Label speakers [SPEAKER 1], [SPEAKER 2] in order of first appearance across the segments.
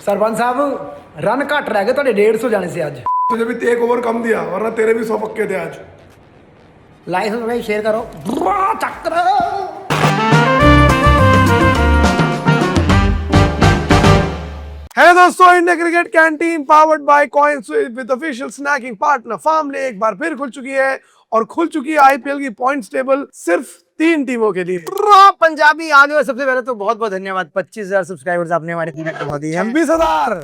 [SPEAKER 1] सरपंच साहब रन घट रह गए तो 150 जाने से आज।
[SPEAKER 2] तुझे भी एक ओवर कम दिया वरना तेरे भी 100 पक्के थे आज।
[SPEAKER 1] लाइक सब्सक्राइब शेयर करो। चक्कर
[SPEAKER 2] है दोस्तों, India cricket canteen powered by coins with official snacking partner Farmley एक बार फिर खुल चुकी है और खुल चुकी है आईपीएल की पॉइंट्स टेबल सिर्फ 3 टीमों के लिए।
[SPEAKER 1] पंजाबी आने और सबसे पहले तो बहुत बहुत धन्यवाद। 25,000 सब्सक्राइबर्स आपने हमारे चैनल को बहुत दिए।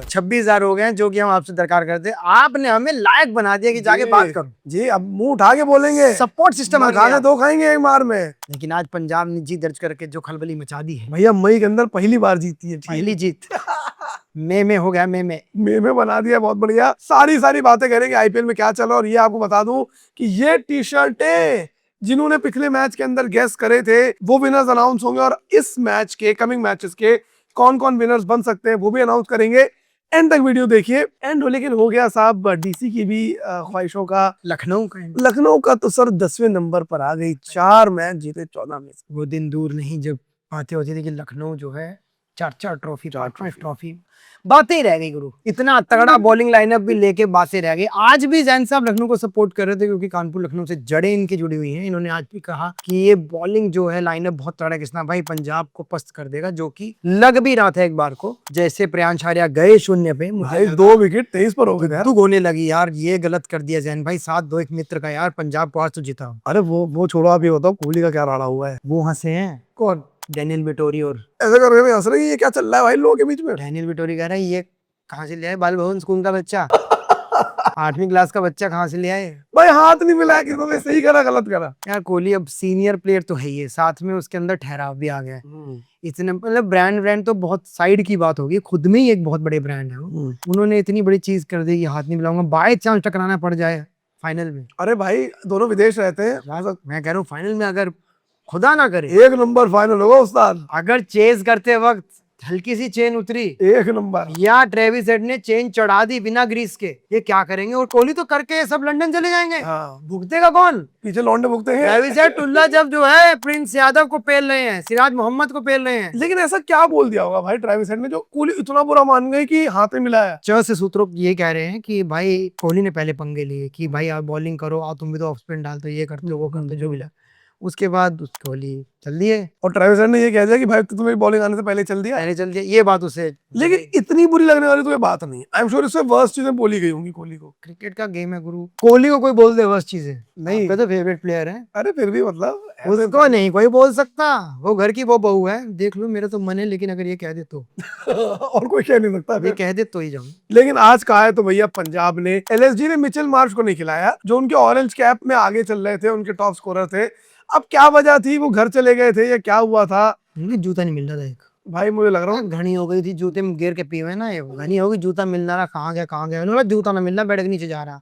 [SPEAKER 1] 26,000 हो गए हैं, जो कि हम आपसे दरकार करते हैं। आपने हमें लायक बना दिया कि जाके बात करो
[SPEAKER 2] जी। अब मुंह उठा के बोलेंगे,
[SPEAKER 1] सपोर्ट सिस्टम
[SPEAKER 2] खाने दो खाएंगे एक बार में।
[SPEAKER 1] लेकिन आज पंजाब ने जीत दर्ज करके जो खलबली मचा दी है
[SPEAKER 2] भैया मई के अंदर पहली बार जीती है,
[SPEAKER 1] पहली जीत में हो गया
[SPEAKER 2] में बना दिया। बहुत बढ़िया। सारी बातें करेंगे आईपीएल में क्या चला। और ये आपको बता दूं कि ये टी शर्टें जिन्होंने पिछले मैच के अंदर गेस करे थे वो विनर्स अनाउंस होंगे और इस मैच के कमिंग मैचेस के कौन कौन विनर्स बन सकते हैं वो भी अनाउंस करेंगे। एंड तक वीडियो देखिए। एंड लेकिन हो गया साहब डीसी की भी ख्वाहिशों का। लखनऊ का तो सर 10वें नंबर पर आ गई। 4 मैच जीते 14 में से।
[SPEAKER 1] वो दिन दूर नहीं जब बातें होती थी कि लखनऊ जो है 4 ट्रॉफी बातें ही रह गई गुरु। इतना तगड़ा बॉलिंग लाइनअप भी लेके बातें रह गई। आज भी जैन साहब लखनऊ को सपोर्ट कर रहे थे क्योंकि कानपुर लखनऊ से जड़ें इनकी जुड़ी हुई हैं। इन्होंने आज भी कहा कि ये बॉलिंग जो है लाइनअप बहुत तगड़ा किसना भाई पंजाब को पस्त कर देगा, जो कि लग भी रहा था एक बार को। जैसे प्रियांश आर्या गए 0 पे,
[SPEAKER 2] भाई 2 विकेट 23 पर हो गए।
[SPEAKER 1] तू गोने लगी यार, ये गलत कर दिया जैन भाई। 7-2 एक मित्र का यार, पंजाब को आज तो जीता।
[SPEAKER 2] अरे वो छोड़ो, अभी बताओ कोहली का क्या राड़ा हुआ है।
[SPEAKER 1] वो हंसे हैं
[SPEAKER 2] कौन?
[SPEAKER 1] Daniel Vettori. और
[SPEAKER 2] ऐसा कर रहे हंस रहे, ये क्या चल रहा है भाई लोगों के बीच में।
[SPEAKER 1] डैनियल विटोरी कह रहा है ये कहाँ से लिया है, बाल भवन स्कूल का बच्चा 8वीं क्लास का बच्चा कहाँ से लिया है
[SPEAKER 2] भाई। हाथ नहीं मिलाया किसी ने, सही करा गलत करा।
[SPEAKER 1] यार कोहली अब सीनियर प्लेयर तो है ही है, साथ में उसके अंदर ठहराव भी आ गया है। इतने मतलब ब्रांड तो बहुत साइड की बात होगी, खुद में ही एक बहुत बड़े ब्रांड है वो। उन्होंने इतनी बड़ी चीज कर दी कि हाथ नहीं मिलाऊंगा, बाय चांस टकराना पड़ जाए फाइनल में।
[SPEAKER 2] अरे भाई दोनों विदेश रहते हैं।
[SPEAKER 1] मैं कह रहा हूँ फाइनल में अगर खुदा ना करे
[SPEAKER 2] 1 नंबर फाइनल होगा उस्ताद।
[SPEAKER 1] अगर चेज करते वक्त हल्की सी चेन उतरी
[SPEAKER 2] 1 नंबर,
[SPEAKER 1] या ट्रेविस हेड ने चेन चढ़ा दी बिना ग्रीस के, ये क्या करेंगे? और कोहली तो करके सब लंदन चले जाएंगे। भुगतेगा कौन?
[SPEAKER 2] पीछे लौंडे भुगते हैं।
[SPEAKER 1] ट्रेविस हेड टुल्ला जब जो है प्रिंस यादव को पेल रहे हैं, सिराज मोहम्मद को पेल रहे हैं।
[SPEAKER 2] लेकिन ऐसा क्या बोल दिया होगा भाई ट्रेविस हेड ने जो कोहली इतना बुरा मान गए कि हाथ में मिलाया।
[SPEAKER 1] च से सूत्रों ये कह रहे हैं कि भाई कोहली ने पहले पंगे लिए कि भाई आप बॉलिंग करो, आप तुम भी तो ऑफ स्पिन डालते, ये करते हो वो करते, जो मिला। उसके बाद कोहली चल दिए
[SPEAKER 2] और ट्रेविस हेड ने ये कह दिया कि भाई तुम्हें बॉलिंग आने से पहले चल दिया।
[SPEAKER 1] ये बात उसे।
[SPEAKER 2] लेकिन इतनी बुरी लगने वाली तो ये बात नहीं। आई एम श्योर इससे वर्स्ट चीजें बोली गई होंगी कोहली को।
[SPEAKER 1] क्रिकेट का गेम है गुरु, कोहली को कोई बोल दे वर्स्ट चीजें नहीं, तो फेवरेट प्लेयर है।
[SPEAKER 2] अरे फिर भी मतलब
[SPEAKER 1] उसको नहीं कोई बोल सकता, वो घर की वो बहू है। देख लो मेरा तो मन है, लेकिन अगर ये कह दे तो
[SPEAKER 2] और कोई कह नहीं सकता।
[SPEAKER 1] ये कह दे तो ही जाऊं।
[SPEAKER 2] लेकिन आज कहा है तो भैया पंजाब ने एलएसजी ने मिचेल मार्श को नहीं खिलाया, जो उनके ऑरेंज कैप में आगे चल रहे थे, उनके टॉप स्कोरर थे। अब क्या वजह थी, वो घर चले गए थे या क्या हुआ था?
[SPEAKER 1] जूता नहीं मिल रहा था एक
[SPEAKER 2] भाई, मुझे लग रहा है
[SPEAKER 1] घनी हो गई थी, जूते में गिर के पीवे ना, ये घनी होगी, जूता मिलना रहा। कहाँ गया उन्होंने, जूता ना मिलना, बेड के नीचे जा रहा।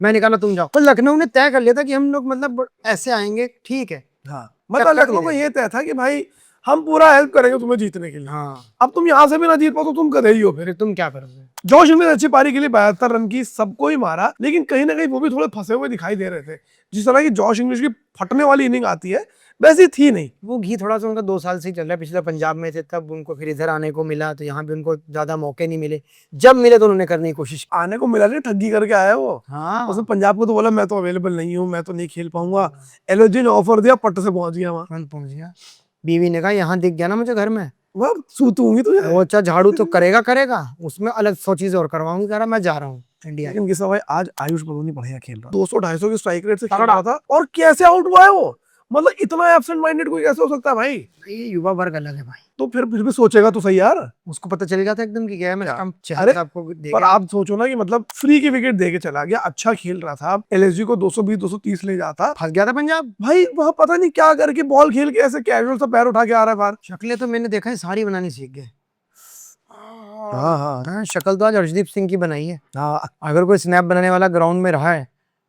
[SPEAKER 1] मैंने कहा तुम जाओ। तो लखनऊ ने तय कर लिया था कि हम लोग मतलब ऐसे आएंगे, ठीक है।
[SPEAKER 2] हाँ, मतलब लखनऊ का ये तय था कि भाई हम पूरा हेल्प करेंगे तुम्हें जीतने के लिए।
[SPEAKER 1] हाँ,
[SPEAKER 2] अब तुम यहाँ से भी ना जीत पाओ तो तुम गधे ही हो। फिर
[SPEAKER 1] तुम क्या करोगे?
[SPEAKER 2] जोश स्मिथ अच्छी पारी के लिए 72 रन की सबको ही मारा, लेकिन कहीं ना कहीं वो भी थोड़े फंसे हुए दिखाई दे रहे थे। जिस तरह की जॉश इंग्लिश की फटने वाली इनिंग आती है वैसी थी नहीं।
[SPEAKER 1] वो घी थोड़ा सा उनका 2 साल से ही चल रहा है। पिछले पंजाब में थे तब उनको फिर इधर आने को मिला, तो यहाँ भी उनको ज्यादा मौके नहीं मिले। जब मिले तो उन्होंने करने की कोशिश।
[SPEAKER 2] आने को मिला नहीं, ठगी करके आया वो।
[SPEAKER 1] हाँ,
[SPEAKER 2] उसने पंजाब को तो बोला मैं तो अवेलेबल नहीं हूँ, मैं तो नहीं खेल पाऊंगा। एलओजी ने ऑफर दिया, पट से पहुंच गया वहां।
[SPEAKER 1] पहुंच गया। बीवी ने कहा यहाँ दिख गया ना मुझे घर में,
[SPEAKER 2] वह सूतूंगी तुझे।
[SPEAKER 1] वो अच्छा झाड़ू तो करेगा, उसमें अलग 100 चीजें और करवाऊंगी। कह रहा मैं जा रहा हूँ इंडिया।
[SPEAKER 2] लेकिन किसा भाई आज आयुष बदोनी बढ़िया खेल रहा, 200-250 की स्ट्राइक रेट से खेल रहा था। और कैसे आउट हुआ है वो? मतलब इतना एब्सेंट माइंडेड कोई कैसे हो सकता है भाई?
[SPEAKER 1] ये युवा वर्ग अलग है भाई।
[SPEAKER 2] तो फिर भी सोचेगा तो सही यार।
[SPEAKER 1] उसको पता चल गया था एकदम कि गया मैं।
[SPEAKER 2] अरे पर आप सोचो ना कि मतलब फ्री की विकेट दे के चला गया, अच्छा खेल रहा था, एलएसजी को 220-230 ले जाता,
[SPEAKER 1] फंस गया था पंजाब
[SPEAKER 2] भाई। वह पता नहीं क्या करके बॉल खेल के ऐसे कैजुअल सा पैर उठा के आ रहा है बाहर।
[SPEAKER 1] शक्लें तो मैंने देखा है सारी बनानी सीख गए।
[SPEAKER 2] हाँ,
[SPEAKER 1] शक्ल तो आज अर्शदीप सिंह की बनाई है।
[SPEAKER 2] हाँ।
[SPEAKER 1] अगर कोई स्नैप बनाने वाला ग्राउंड में रहा है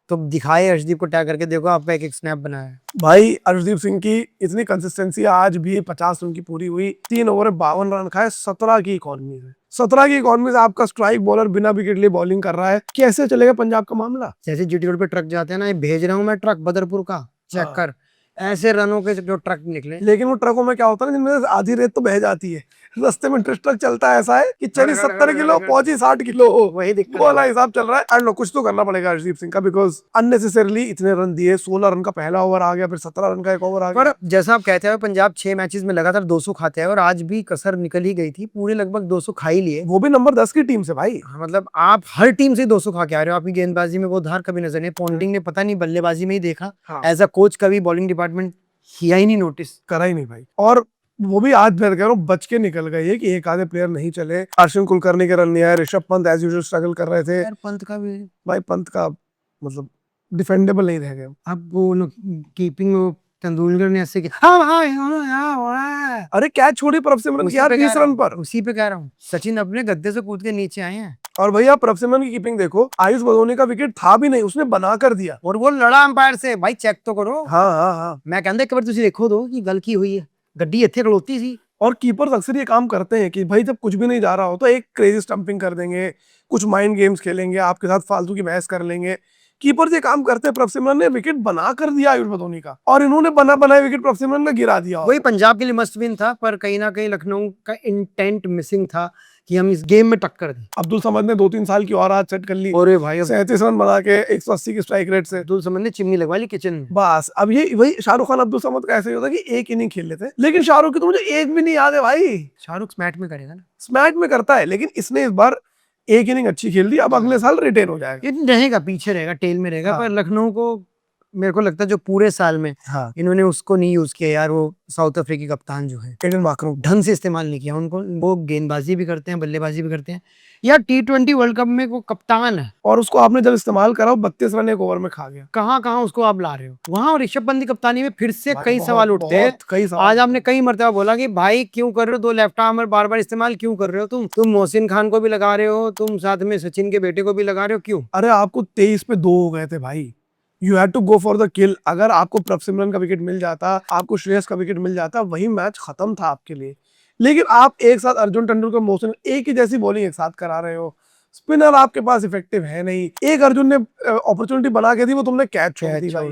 [SPEAKER 1] तो दिखाए अर्शदीप को टैग करके, देखो आपका एक स्नैप बनाया है।
[SPEAKER 2] भाई अर्शदीप सिंह की इतनी कंसिस्टेंसी, आज भी 50 रन की पूरी हुई, 3 ओवर 52 रन खाए, 17 की इकॉनमी से। 17 की इकॉनमी से आपका स्ट्राइक बॉलर बिना विकेट लिए बॉलिंग कर रहा है। कैसे चलेगा पंजाब का मामला?
[SPEAKER 1] जैसे जीटी रोड पे ट्रक जाते हैं ना, ये भेज रहा हूँ मैं ट्रक बदरपुर का, चेक कर। ऐसे रनों के जो ट्रक निकले।
[SPEAKER 2] लेकिन वो ट्रकों में क्या होता है ना, जिनमें आधी रेत तो बह जाती है, रास्ते में ट्रक चलता है ऐसा है कि चली
[SPEAKER 1] गड़, गड़,
[SPEAKER 2] 70
[SPEAKER 1] गड़,
[SPEAKER 2] किलो
[SPEAKER 1] गड़।
[SPEAKER 2] पहुंची 60 किलो,
[SPEAKER 1] वही दिक्कत
[SPEAKER 2] वो
[SPEAKER 1] है।
[SPEAKER 2] वाला हिसाब चल रहा है। एंड कुछ तो करना पड़ेगा हरदीप सिंह का, बिकॉज अननेसेसरली इतने रन दिए, 16 रन का पहला ओवर आ गया, फिर 17 रन का एक ओवर आ
[SPEAKER 1] पर
[SPEAKER 2] गया।
[SPEAKER 1] जैसा आप कहते हैं पंजाब 6 मैचेस में लगातार 200 खाते हैं और आज भी कसर निकल ही गई थी, पूरे लगभग 200 खा ही लिए।
[SPEAKER 2] वो भी नंबर 10 की टीम से भाई।
[SPEAKER 1] हाँ, मतलब आप हर टीम से 200 खा के आ रहे हो, आपकी गेंदबाजी में वो धार कभी नजर नहीं, पॉन्टिंग ने पता नहीं बल्लेबाजी में ही देखा,
[SPEAKER 2] हाँ।
[SPEAKER 1] एज अ कोच कभी बॉलिंग डिपार्टमेंट किया ही नहीं नोटिस।
[SPEAKER 2] करा ही नहीं भाई। और वो भी आज मैं कह रहा हूँ बच के निकल गए ये कि एक आधे प्लेयर नहीं चले। अर्शन कुलकर्णी के रन नहीं आए, Rishabh Pant as usual struggle कर रहे थे।
[SPEAKER 1] यार पंत का भी
[SPEAKER 2] भाई पंत का मतलब डिफेंडेबल नहीं रह गए।
[SPEAKER 1] अब वो कीपिंग तेंदुलकर ने ऐसे किया, हाँ भाई हाँ,
[SPEAKER 2] अरे कैच छोड़ी प्रभसिमरन की यार 20 रन पर।
[SPEAKER 1] उसी पे कह रहा हूँ, सचिन अपने गद्दे से कूद के नीचे आए हैं।
[SPEAKER 2] और भैया प्रभसिमरन की कीपिंग देखो, आयुष बदोनी का विकेट था भी नहीं, उसने बना कर दिया।
[SPEAKER 1] और वो लड़ा अंपायर से, भाई चेक तो करो।
[SPEAKER 2] हाँ हाँ हाँ।
[SPEAKER 1] मैं कहता एक बार तुझे देखो दो कि गल की हुई है, गड्डी इतने खड़ोती सी।
[SPEAKER 2] और कीपर्स अक्सर ये काम करते हैं कि भाई जब कुछ भी नहीं जा रहा हो तो एक क्रेजी स्टंपिंग कर देंगे, कुछ माइंड गेम्स खेलेंगे, आपके साथ फालतू की बहस कर लेंगे। कीपर ये काम करते हैं। प्रभसिमरन ने विकेट बना कर दिया आयुष बदोनी का, और इन्होंने बना बनाए विकेट प्रभसिमरन ने गिरा दिया।
[SPEAKER 1] वही पंजाब के लिए मस्ट विन था, पर कहीं ना कहीं लखनऊ का इंटेंट मिसिंग था कि हम इस गेम में टक्कर दें।
[SPEAKER 2] अब्दुल समद ने 2-3 साल की और आज सेट कर ली,
[SPEAKER 1] और भाई
[SPEAKER 2] 37 रन बना के 180 की स्ट्राइक रेट से।
[SPEAKER 1] अब्दुल समद ने चिमनी लगवा ली किचन में।
[SPEAKER 2] बस अब ये वही शाहरुख खान अब्दुल समद का ऐसे ही होता है कि एक इनिंग खेल लेते हैं, लेकिन शाहरुख की तो मुझे एक भी नहीं याद है भाई।
[SPEAKER 1] शाहरुख स्मैट में करेगा ना,
[SPEAKER 2] स्मैट में करता है, लेकिन इसने इस बार एक इनिंग अच्छी खेल दी, अब अगले साल रिटेन हो जाएगा।
[SPEAKER 1] ये रहेगा पीछे रहेगा, टेल में रहेगा।
[SPEAKER 2] हाँ।
[SPEAKER 1] पर लखनऊ को मेरे को लगता है जो पूरे साल में
[SPEAKER 2] हाँ।
[SPEAKER 1] इन्होंने उसको नहीं यूज किया यार, वो साउथ अफ्रीकी कप्तान जो है
[SPEAKER 2] एडन मार्करम
[SPEAKER 1] ढंग से इस्तेमाल नहीं किया उनको। वो गेंदबाजी भी करते हैं, बल्लेबाजी भी करते हैं यार। T20 वर्ल्ड कप में वो कप्तान है,
[SPEAKER 2] और उसको आपने जब इस्तेमाल करा 32 रन एक ओवर में खा गया।
[SPEAKER 1] कहाँ कहाँ उसको आप ला रहे हो। वहां ऋषभ पंत की कप्तानी में फिर से
[SPEAKER 2] भाई
[SPEAKER 1] कई
[SPEAKER 2] बहुत-
[SPEAKER 1] सवाल उठते हैं।
[SPEAKER 2] बहुत कई सवाल।
[SPEAKER 1] आज आपने कई मर्तबा बोला कि भाई क्यों कर रहे हो दो लेफ्ट आर्मर, बार बार इस्तेमाल क्यों कर रहे हो तुम मोहसिन खान को भी लगा रहे हो, तुम साथ में सचिन के बेटे को भी लगा रहे हो, क्यों?
[SPEAKER 2] अरे आपको 23 पे 2 हो गए थे भाई, you had to go for the kill. अगर आपको प्रभसिमरन का विकेट मिल जाता, आपको श्रेयस का विकेट मिल जाता, वही मैच खत्म था आपके लिए। लेकिन आप एक साथ अर्जुन तेंदुलकर, मोहसिन, एक ही जैसी बॉलिंग एक साथ करा रहे हो। स्पिनर आपके पास इफेक्टिव है नहीं। एक अर्जुन ने अपॉर्चुनिटी बना के दी, वो तुमने कैच छोड़ दी भाई।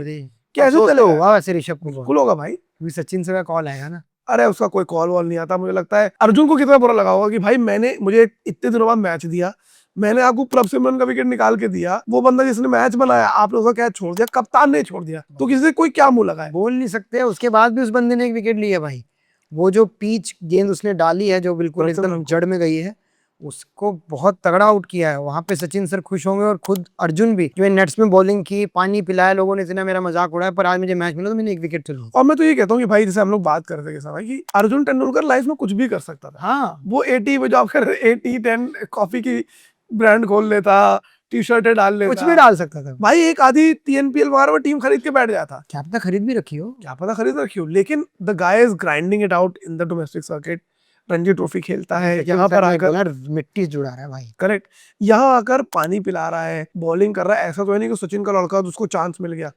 [SPEAKER 2] कैसे
[SPEAKER 1] अफसोस तो
[SPEAKER 2] चलेगा?
[SPEAKER 1] हुआ वैसे ऋषभ को,
[SPEAKER 2] बिल्कुल होगा भाई।
[SPEAKER 1] अभी सचिन से का कॉल आएगा ना।
[SPEAKER 2] अरे उसका कोई कॉल वॉल नहीं आता। मुझे लगता है अर्जुन को कितना बुरा लगा होगा कि भाई मुझे इतने दिनों बाद मैच दिया, मैंने आपको प्रभसिमरन का विकेट निकाल के दिया, वो बंदा जिसने मैच बनाया आपने उसका कैच छोड़ दिया, कप्तान ने छोड़ दिया, तो किसी से कोई क्या मुंह लगाए?
[SPEAKER 1] बोल नहीं सकते। उसके बाद भी उस बंदे ने एक विकेट लिया भाई। वो जो पिच गेंद उसने डाली है जो बिल्कुल एकदम जड़ में गई है, उसको बहुत तगड़ा आउट किया है। वहां पे सचिन सर खुश होंगे और खुद अर्जुन भी, जो नेट्स में बॉलिंग की, पानी पिलाया लोगों ने, इतना मेरा मजाक उड़ाया, पर आज मुझे मैच मिला तो मैंने एक विकेट चलू।
[SPEAKER 2] और मैं तो ये कहता हूँ कि भाई जैसे हम लोग बात करते थे भाई कि अर्जुन तेंदुलकर लाइफ में कुछ भी कर सकता था।
[SPEAKER 1] हाँ,
[SPEAKER 2] वो 80 पे जॉब कर 80-10 कॉफी की ब्रांड खोल लेता, टी शर्टें डाल लेता,
[SPEAKER 1] कुछ भी डाल सकता था
[SPEAKER 2] भाई। एक आधी TNPL वगैरह में टीम खरीद के बैठ जाता,
[SPEAKER 1] क्या पता खरीद भी रखी हो।
[SPEAKER 2] क्या पता खरीद रखी हो। लेकिन the guy is grinding it out in the domestic circuit. Ranji trophy खेलता है, यहाँ पर आकर
[SPEAKER 1] मिट्टी जुड़ा रहा है भाई।
[SPEAKER 2] करेक्ट, यहाँ आकर पानी पिला रहा है, बॉलिंग कर रहा है। ऐसा तो है नहीं कि सचिन का लड़का तो उसको चांस मिल गया।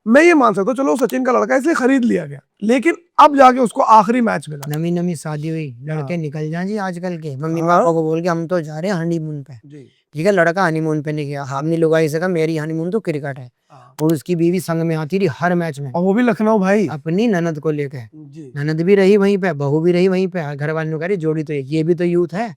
[SPEAKER 2] मैं ये मान सकता हूँ चलो सचिन का लड़का है इसलिए खरीद लिया गया, लेकिन अब जाके उसको आखिरी मैच मिला।
[SPEAKER 1] नवी नवी शादी हुई, लड़के निकल जाए जी आजकल के, मम्मी
[SPEAKER 2] हाँ।
[SPEAKER 1] पापा को बोल के हम तो जा रहे हैं हनीमून पे।
[SPEAKER 2] जी।
[SPEAKER 1] ठीक है, लड़का हनीमून पे नहीं गया, हमने लुगाई से कहा मेरी हनीमून तो क्रिकेट है, और उसकी बीवी संग में आती रही हर मैच में,
[SPEAKER 2] और वो भी लखनऊ भाई,
[SPEAKER 1] अपनी ननद को लेके।
[SPEAKER 2] जी।
[SPEAKER 1] ननद भी रही वहीं पे, बहू भी रही वहीं पे, घर वाले ने कहा रही जोड़ी तो एक, ये भी तो यूथ है,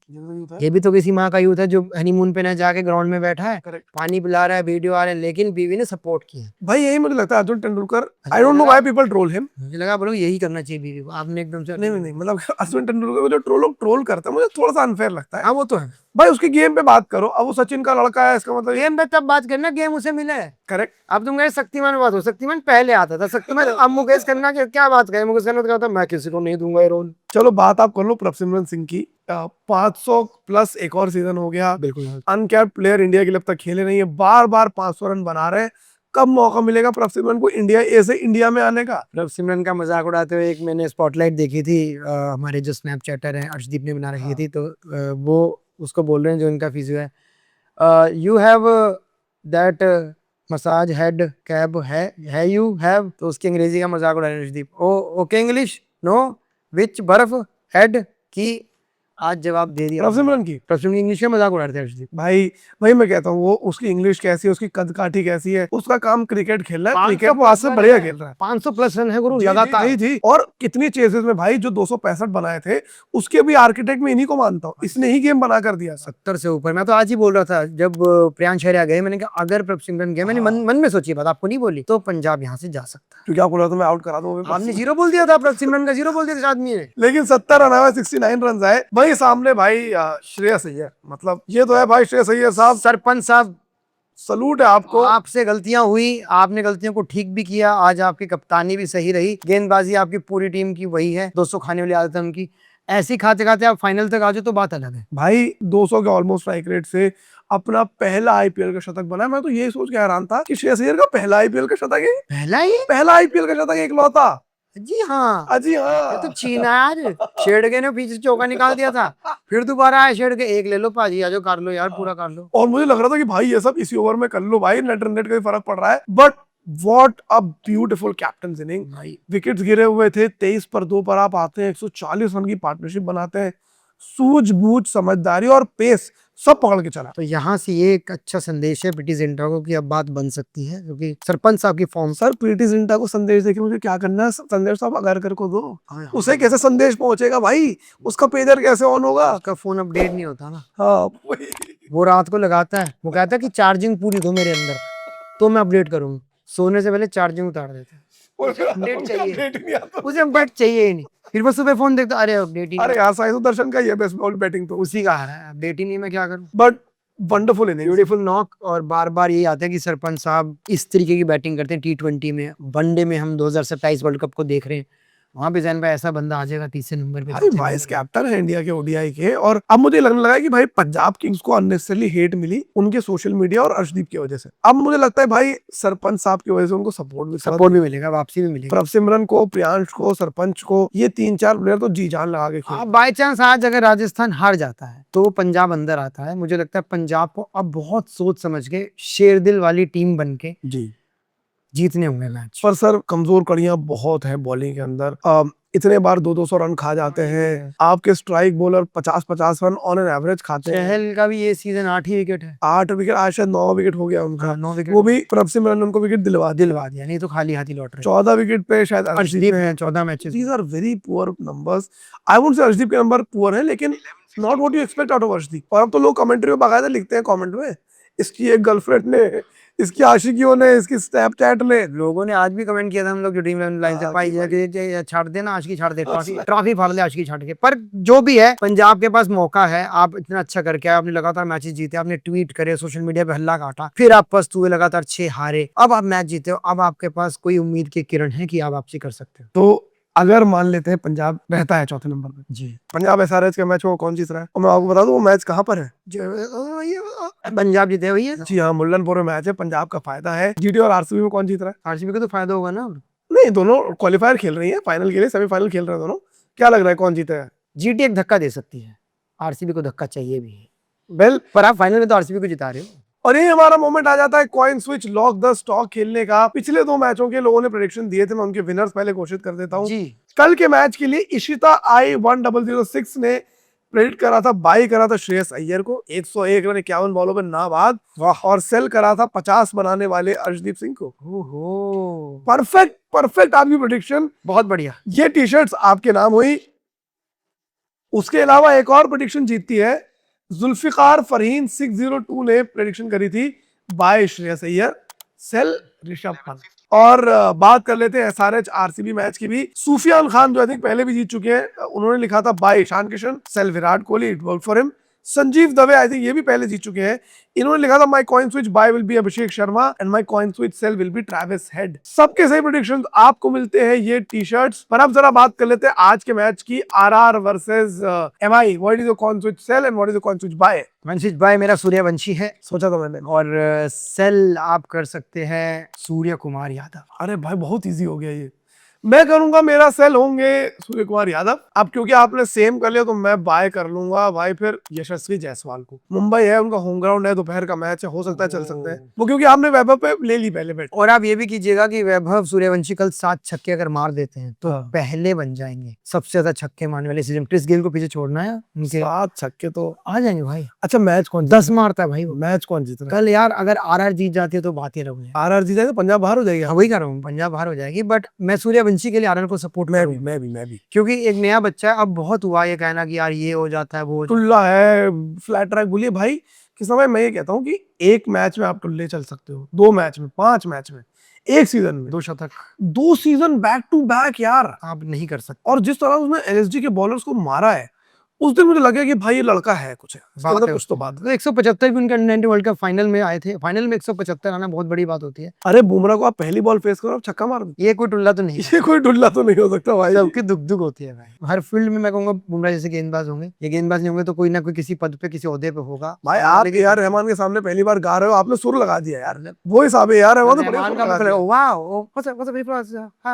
[SPEAKER 1] ये भी तो किसी माँ का यूथ है जो हनीमून पे न जाके ग्राउंड में बैठा है,
[SPEAKER 2] Correct.
[SPEAKER 1] पानी पिला रहा है, वीडियो आ रहे हैं, लेकिन बीवी ने सपोर्ट किया।
[SPEAKER 2] भाई यही मुझे लगता है Arjun Tendulkar, I don't know why people troll him.
[SPEAKER 1] मुझे लगा बोलो यही करना चाहिए बीवी को, आपने एकदम से
[SPEAKER 2] नहीं मतलब अर्जुन तेंदुलकर को जो लोग ट्रोल करते हैं मुझे थोड़ा सा अनफेयर लगता है।
[SPEAKER 1] हाँ वो तो है
[SPEAKER 2] भाई उसकी गेम पे बात करो। अब वो सचिन का लड़का है, इसका मतलब
[SPEAKER 1] गेम पे तब बात करना गेम उसे मिला है।
[SPEAKER 2] करेक्ट।
[SPEAKER 1] अब तुम कहे शक्तिमान में बात हो, शक्तिमान पहले आता था शक्तिमान। अब मुकेश खन्ना की क्या बात करें, मुकेश खन्ना तो कहता मैं किसी को नहीं दूंगा ये रोल।
[SPEAKER 2] चलो बात आप कर लो प्रभसिमरन सिंह की। 500 प्लस एक और सीजन हो गया,
[SPEAKER 1] बिल्कुल
[SPEAKER 2] अनकैप्ड प्लेयर इंडिया के लिए अब तक खेले नहीं है, बार बार 500 रन बना रहे हैं। कब मौका मिलेगा प्रभसिमरन को इंडिया ए से इंडिया में आने का?
[SPEAKER 1] प्रभसिमरन का मजाक उड़ाते हुए एक मैंने स्पॉटलाइट देखी थी, हमारे जो स्नैपचैटर हैं अर्शदीप ने बना रखी थी, तो वो उसको बोल रहे हैं जो इनका फिजियो है, you have that massage head cab है यू हैव, तो उसकी अंग्रेजी का मजाक उड़ा रहे हैं अर्शदीप। ओ ओके इंग्लिश नो विच बर्फ हेड की आज जवाब दे दिया।
[SPEAKER 2] प्रभसिमरन की
[SPEAKER 1] प्रभसिमरन इंग्लिश में मजाक उड़ाते हैं अर्शदीप।
[SPEAKER 2] भाई वही मैं कहता हूँ, वो उसकी इंग्लिश कैसी है, उसकी कद काठी कैसी है, उसका काम क्रिकेट खेलना है,
[SPEAKER 1] 500
[SPEAKER 2] क्रिकेट वो आज से बढ़िया खेल रहा है।
[SPEAKER 1] 500 प्लस रन है गुरु
[SPEAKER 2] जी,
[SPEAKER 1] लगातार।
[SPEAKER 2] जी, जी। और कितनी चेसेस में भाई जो 265 बनाए थे, उसके भी आर्किटेक्ट में इन्हीं को मानता हूँ, इसने ही गेम बना कर दिया।
[SPEAKER 1] 70 से ऊपर। मैं तो आज ही बोल रहा था जब प्रियांश हरिया गए, मैंने कहा अगर प्रभसिमरन गए, मैंने मन में सोची बात, आपको नहीं बोली, तो पंजाब यहाँ से जा सकता है।
[SPEAKER 2] क्योंकि आपको लगा था मैं आउट करा दूं,
[SPEAKER 1] आपने 0 बोल दिया था, प्रभसिमरन का 0 बोल दिया था इस आदमी ने।
[SPEAKER 2] लेकिन 70 रन आए, 69 रन आए भाई। सामने भाई श्रेयस अय्यर, मतलब ये तो है भाई श्रेयस अय्यर साहब।
[SPEAKER 1] सरपंच साहब
[SPEAKER 2] सलूट है आपको।
[SPEAKER 1] आपसे गलतियां हुई, आपने गलतियों को ठीक भी किया। आज आपकी कप्तानी भी सही रही, गेंदबाजी आपकी पूरी टीम की वही है, 200 खाने वाली आदत है उनकी। ऐसी खाते खाते आप फाइनल तक आ जाओ तो बात अलग है
[SPEAKER 2] भाई। 200 के ऑलमोस्ट स्ट्राइक रेट से अपना पहला आईपीएल का शतक बना। मैं तो यही सोच के हैरान था कि श्रेयस अय्यर का पहला आईपीएल का शतक है, पहला आईपीएल का शतक इकलौता।
[SPEAKER 1] जी हाँ,
[SPEAKER 2] जी हाँ।
[SPEAKER 1] ये तो छीना यार। शेड़गे ने पीछे चौका निकाल दिया था, फिर दोबारा आए शेड़गे, एक ले लो पाजी, आजो कर लो यार, पूरा कर लो।
[SPEAKER 2] और मुझे लग रहा था कि भाई ये सब इसी ओवर में कर लो भाई, नेट रन रेट का भी फर्क पड़ रहा है। But what a beautiful captain inning भाई। विकेट्स गिरे हुए थे, 23 पर 2 पर आप आते हैं, 140 रन की पार्टनरशिप बनाते हैं। सूझबूझ, समझदारी और पेस सब पकड़ के चला।
[SPEAKER 1] तो यहाँ से ये एक अच्छा संदेश है प्रीति जिंटा को कि अब बात बन सकती है, क्योंकि सरपंच साहब की फॉर्म।
[SPEAKER 2] सर प्रीति जिंटा को संदेश देके मुझे क्या करना है? संदेश साहब अगर को दो, उसे कैसे संदेश पहुंचेगा भाई? उसका पेजर कैसे ऑन होगा?
[SPEAKER 1] उसका फोन अपडेट नहीं होता ना।
[SPEAKER 2] हाँ,
[SPEAKER 1] वो रात को लगाता है, वो कहता है कि चार्जिंग पूरी दो मेरे अंदर, तो मैं अपडेट करूंगा। सोने से पहले चार्जिंग उतार देता है। अपडेट चाहिए, उसे अपडेट चाहिए ही नहीं। फिर वो सुबह फोन देखता, अरे अपडेट ही
[SPEAKER 2] अरे यार साई सुदर्शन का ही है बेस्ट बॉल बैटिंग, तो
[SPEAKER 1] उसी का है, अपडेट ही नहीं, मैं क्या करूं।
[SPEAKER 2] But wonderful innings,
[SPEAKER 1] beautiful knock. और बार बार यही आता है कि सरपंच साहब इस तरीके की बैटिंग करते हैं। T20 में, वनडे में हम 2027 वर्ल्ड कप को देख रहे हैं, वहां पे जैन भाई ऐसा बंदा आ जाएगा तीसरे नंबर पे।
[SPEAKER 2] भाई वाइस कैप्टन है इंडिया के ओडीआई के। और अब मुझे लगने लगा कि भाई पंजाब किंग्स को अननेसेसरली हेट मिली उनके सोशल मीडिया और अर्शदीप की वजह से। अब मुझे लगता है भाई सरपंच साहब की वजह से उनको सपोर्ट भी
[SPEAKER 1] मिलेगा, वापसी भी मिलेगी।
[SPEAKER 2] प्रभसिमरन को, प्रियांश को, सरपंच को, ये 3-4 प्लेयर तो जी जान लगा के खेल।
[SPEAKER 1] बाई चांस आज अगर राजस्थान हार जाता है तो पंजाब अंदर आता है। मुझे लगता है पंजाब को अब बहुत सोच समझ के शेरदिल वाली टीम बन के
[SPEAKER 2] जी
[SPEAKER 1] जीतने होंगे मैच।
[SPEAKER 2] पर सर कमजोर कड़ियां बहुत है बॉलिंग के अंदर। इतने बार 200 रन खा जाते हैं आपके strike bowler, 50-50 run on an average खाते हैं।
[SPEAKER 1] चहल का भी ये सीजन 8 ही विकेट है।
[SPEAKER 2] 8 विकेट, आज शायद 9 विकेट हो गया उनका।
[SPEAKER 1] 9 विकेट,
[SPEAKER 2] वो भी प्रभसिमरन ने उनको विकेट दिलवा
[SPEAKER 1] दिया, नहीं तो खाली हाथी लौट रहे।
[SPEAKER 2] 14 विकेट पे शायद
[SPEAKER 1] अर्शदीप है 14 matches.
[SPEAKER 2] These are very poor numbers. I would say Arshdeep के नंबर पुअर है, लेकिन not what you expect out of Arshdeep. और अब तो लोग कमेंट्री में बाकायदा लिखते हैं कमेंट में, इसकी एक गर्लफ्रेंड ने, इसकी आशिकियों ने, इसकी स्नैपचैट ने।
[SPEAKER 1] लोगों ने आज भी कमेंट किया था हम लोग जो ड्रीम 11 लाइन से, भाई ये छाड़ देना, आशिकी छाड़ दे, ट्रॉफी फाड़ दे आशिकी छाड़ के। पर जो भी है, पंजाब के पास मौका है। आप इतना अच्छा करके आए, आपने लगातार मैचेस जीते, आपने ट्वीट करे, सोशल मीडिया पे हल्ला काटा, फिर आप पछतुए, लगातार 6 हारे, अब आप मैच जीते हो। अब आपके पास कोई उम्मीद की किरण है कि आप वापसी कर सकते हो।
[SPEAKER 2] तो अगर मान लेते हैं पंजाब रहता है चौथे नंबर पे,
[SPEAKER 1] जी,
[SPEAKER 2] पंजाब एसआरएच का मैच वो कौन जीत रहा है? और मैं आपको बता दूं वो मैच कहाँ पर है।
[SPEAKER 1] पंजाब जीते हुई है।
[SPEAKER 2] जी हाँ, मुल्लनपुर में मैच है। पंजाब का फायदा है। जीटी और आरसीबी में कौन जीत रहा है?
[SPEAKER 1] आरसीबी का तो फायदा होगा ना।
[SPEAKER 2] नहीं, दोनों क्वालिफायर खेल रही है, फाइनल के लिए, सेमीफाइनल खेल रहे हैं दोनों। क्या लग रहा है कौन जीता है?
[SPEAKER 1] जीटी एक धक्का दे सकती है, आरसीबी को धक्का चाहिए भी है।
[SPEAKER 2] वेल,
[SPEAKER 1] पर आप फाइनल में तो आरसीबी को जिता रहे हो।
[SPEAKER 2] और ये हमारा मोमेंट आ जाता है coin switch lock the stock खेलने का। पिछले 2 मैचों के लोगों ने प्रेडिक्शन दिए थे, मैं उनके विनर्स पहले घोषित कर देता हूँ। कल के मैच के लिए इशिता I1006 ने प्रेडिक्ट करा था, बाई करा था श्रेयस अय्यर को 101 रन 51 बॉलों पे नाबाद, और सेल करा था 50 बनाने वाले अर्शदीप सिंह को। परफेक्ट आपकी प्रेडिक्शन,
[SPEAKER 1] बहुत बढ़िया।
[SPEAKER 2] ये टी शर्ट्स आपके नाम हुई। उसके अलावा एक और प्रेडिक्शन जीतती है, जुल्फिकार फरहीन 602 ने प्रेडिक्शन करी थी, बाय श्रेयस अय्यर, सेल ऋषभ पंत। और बात कर लेते हैं एसआरएच आरसीबी मैच की भी। सूफियान खान जो आई थिंक पहले भी जीत चुके हैं, उन्होंने लिखा था buy Ishan Kishan, sell Virat Kohli, it work for him. Sanjeev Dave I think ये भी पहले जीत चुके हैं, इन्होंने लिखा था my coin switch buy will be Abhishek Sharma and my coin switch sell will be Travis Head. सबके सही प्रेडिक्शंस आपको मिलते हैं ये टी शर्ट्स पर। अब जरा बात कर लेते हैं आज के मैच की, RR versus MI. What is your coin switch sell and what is your coin switch buy?
[SPEAKER 1] Coin switch buy मेरा सूर्यवंशी है,
[SPEAKER 2] सोचा था मैंने।
[SPEAKER 1] और सेल आप कर सकते हैं सूर्य कुमार यादव।
[SPEAKER 2] अरे भाई बहुत इजी हो गया ये। मैं करूंगा, मेरा सेल होंगे सूर्य कुमार यादव। अब क्योंकि आपने सेम कर लिया तो मैं बाय कर लूंगा भाई फिर यशस्वी जायसवाल को। मुंबई है, उनका होम ग्राउंड है, दोपहर का मैच है, हो सकता है चल सकते हैं वो, क्योंकि आपने वैभव पे ले ली पहले बैट।
[SPEAKER 1] और आप ये भी कीजिएगा कि वैभव सूर्यवंशी कल 7 छक्के अगर मार देते हैं तो
[SPEAKER 2] हाँ।
[SPEAKER 1] पहले बन जाएंगे सबसे ज्यादा छक्के मारने वाले सीजन। क्रिस गेल को पीछे छोड़ना है, उनके
[SPEAKER 2] 7 छक्के तो
[SPEAKER 1] आ जाएंगे भाई।
[SPEAKER 2] अच्छा, मैच कौन
[SPEAKER 1] 10 मारता है भाई वो।
[SPEAKER 2] मैच कौन जीत रहा है?
[SPEAKER 1] कल यार अगर आरआर जीत जाती है तो बात ही रहोगे।
[SPEAKER 2] आरआर जीत जाए तो पंजाब बाहर हो जाएगी।
[SPEAKER 1] हाँ वही कर रहा हूँ, पंजाब बाहर हो जाएगी, बट मैं सूर्यवंशी के लिए आरआर को सपोर्ट
[SPEAKER 2] मैं भी
[SPEAKER 1] क्योंकि एक नया बच्चा है। अब बहुत हुआ ये कहना कि यार ये हो जाता है वो हो जाता
[SPEAKER 2] टुल्ला है, फ्लैट ट्रैक बोलिए भाई। किस समय मैं ये कहता हूँ कि एक मैच में आप टुल्ले चल सकते हो, 2 मैच में, 5 मैच में, एक सीजन में
[SPEAKER 1] है। 2 शतक
[SPEAKER 2] 2 सीजन बैक टू बैक यार।
[SPEAKER 1] आप नहीं कर सकते।
[SPEAKER 2] और जिस तरह उसने एलएसजी के बॉलर्स को मारा है, उस दिन मुझे लगा कि भाई ये लड़का है, कुछ है इसके अंदर, कुछ तो बात है।
[SPEAKER 1] 175 भी उनके अंडर वर्ल्ड कप फाइनल में आए थे। फाइनल में 175 आना बहुत बड़ी बात होती है।
[SPEAKER 2] अरे बुमराह को आप पहली बॉल फेस करो, आप छक्का मार दो,
[SPEAKER 1] ये कोई टुल्ला तो नहीं है।
[SPEAKER 2] ये कोई डुल्ला तो नहीं हो सकता भाई।
[SPEAKER 1] सबकी दुख दुख होती है भाई। हर फील्ड में मैं कहूंगा बुमराह जैसे गेंदबाज होंगे। ये गेंदबाज नहीं होंगे तो कोई ना कोई किसी पद पे, किसी ओहदे पे होगा
[SPEAKER 2] भाई आप
[SPEAKER 1] लेकिन
[SPEAKER 2] यार रहमान के सामने पहली बार गा रहे हो, आपने सुर लगा दिया यार, वो हिसाब है यार, रहमान तो बढ़िया
[SPEAKER 1] रहमान
[SPEAKER 2] सुर
[SPEAKER 1] का
[SPEAKER 2] लगा
[SPEAKER 1] मतलब
[SPEAKER 2] दिया।
[SPEAKER 1] वाओ व्हाट्स अ वेरी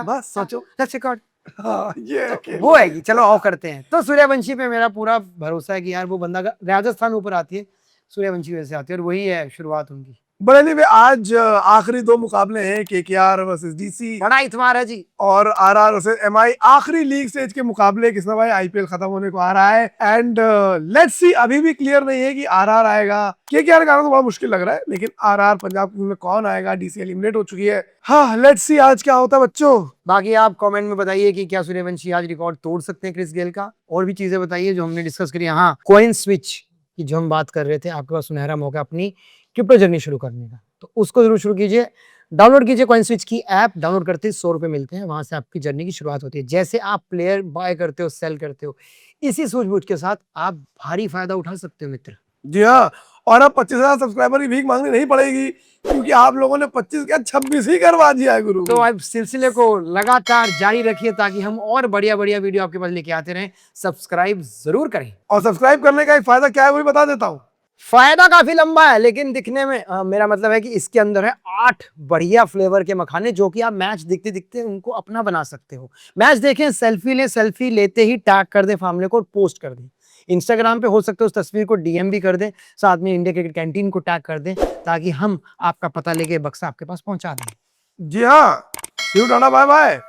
[SPEAKER 2] बस सोचो।
[SPEAKER 1] That's record.
[SPEAKER 2] हाँ, ये
[SPEAKER 1] वो है कि चलो ऑफ करते हैं। तो सूर्यवंशी पे मेरा पूरा भरोसा है कि यार वो बंदा राजस्थान ऊपर आती है, सूर्यवंशी वजह से आती है और वही है शुरुआत उनकी।
[SPEAKER 2] बड़े नहीं, आज आखिरी 2 मुकाबले हैं, केकेआर वर्सेस डीसी
[SPEAKER 1] बड़ा इतमार है जी।
[SPEAKER 2] और आरआर वर्सेस एमआई। आखिरी लीग स्टेज के मुकाबले किसना भाई, आईपीएल खत्म होने को आ रहा है एंड लेट्स सी। अभी भी क्लियर नहीं है कि आरआर आएगा, केकेआर का आना तो बड़ा मुश्किल लग रहा है, लेकिन आरआर पंजाब किंग्स में कौन आएगा, डीसी एलिमिनेट हो चुकी है। हाँ लेट्स सी आज क्या होता है बच्चों।
[SPEAKER 1] बाकी आप कमेंट में बताइए कि क्या सूर्यवंशी आज रिकॉर्ड तोड़ सकते हैं क्रिस गेल का। और भी चीजें बताइए जो हमने डिस्कस करी। हाँ, कॉइन स्विच की जो हम बात कर रहे थे, आपके पास सुनहरा मौका अपनी क्रिप्टो जर्नी शुरू करने का, तो उसको जरूर शुरू कीजिए। डाउनलोड कीजिए कॉइन स्विच की ऐप। डाउनलोड करते ही 100 रुपए मिलते हैं, वहां से आपकी जर्नी की शुरुआत होती है। जैसे आप प्लेयर बाय करते हो, सेल करते हो, इसी सूझबूझ के साथ आप भारी फायदा उठा सकते हो मित्र।
[SPEAKER 2] जी हाँ, और अब 25,000 सब्सक्राइबर की भीख मांगनी नहीं पड़ेगी, क्योंकि आप लोगों ने 25 क्या 26 ही करवा दिया है गुरु।
[SPEAKER 1] तो आप सिलसिले को लगातार जारी रखिए ताकि हम और बढ़िया बढ़िया वीडियो आपके पास लेके आते रहें। सब्सक्राइब जरूर करें।
[SPEAKER 2] और सब्सक्राइब करने का एक फायदा क्या है वो भी बता देता हूँ।
[SPEAKER 1] फायदा काफी लंबा है, लेकिन दिखने में मेरा मतलब है कि इसके अंदर है 8 बढ़िया फ्लेवर के मखाने, जो कि आप मैच दिखते दिखते उनको अपना बना सकते हो। मैच देखें, सेल्फी लें, सेल्फी लेते ही टैग कर दें फैमिली को और पोस्ट कर दें। इंस्टाग्राम पे हो सकता है उस तस्वीर को डीएम भी कर दें, साथ में इंडिया क्रिकेट कैंटीन को टैग कर दें, ताकि हम आपका पता लेके बक्सा आपके पास पहुंचा दें।
[SPEAKER 2] जी हाँ, टाटा, बाय बाय।